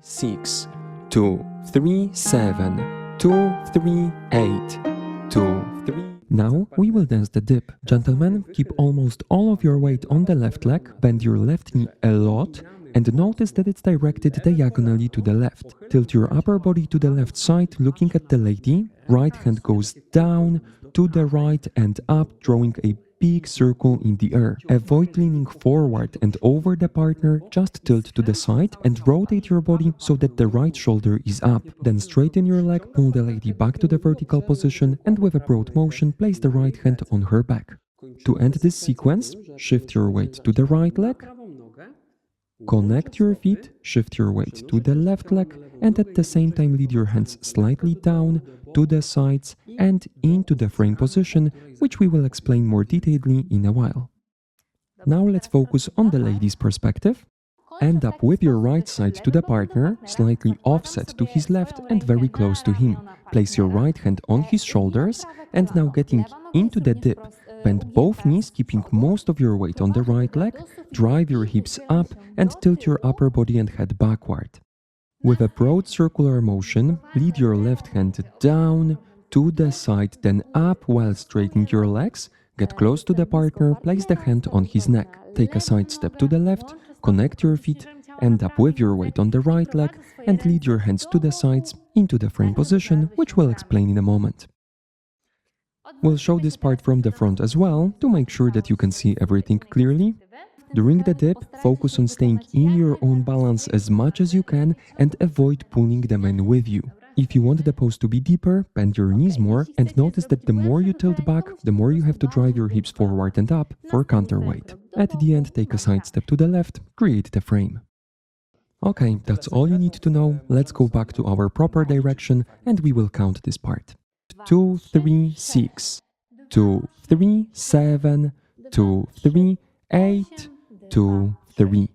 6, 2, 3, 7, 2, 3, 8, 2, 3. Now we will dance the dip. Gentlemen, keep almost all of your weight on the left leg, bend your left knee a lot, and notice that it's directed diagonally to the left. Tilt your upper body to the left side, looking at the lady. Right hand goes down, to the right and up, drawing a big circle in the air. Avoid leaning forward and over the partner, just tilt to the side and rotate your body so that the right shoulder is up. Then straighten your leg, pull the lady back to the vertical position, and with a broad motion, place the right hand on her back. To end this sequence, shift your weight to the right leg, connect your feet, shift your weight to the left leg, and at the same time lead your hands slightly down, to the sides, and into the frame position, which we will explain more detailedly in a while. Now let's focus on the lady's perspective. End up with your right side to the partner, slightly offset to his left and very close to him. Place your right hand on his shoulders, and now getting into the dip. Bend both knees, keeping most of your weight on the right leg, drive your hips up and tilt your upper body and head backward. With a broad circular motion, lead your left hand down, to the side, then up while straightening your legs. Get close to the partner, place the hand on his neck. Take a side step to the left, connect your feet, end up with your weight on the right leg, and lead your hands to the sides into the frame position, which we'll explain in a moment. We'll show this part from the front as well, to make sure that you can see everything clearly. During the dip, focus on staying in your own balance as much as you can and avoid pulling the man with you. If you want the pose to be deeper, bend your knees more and notice that the more you tilt back, the more you have to drive your hips forward and up for counterweight. At the end, take a side step to the left, create the frame. Okay, that's all you need to know. Let's go back to our proper direction and we will count this part. 2, 3, 6, 2, 3, 7, 2, 3, 8, 2, 3.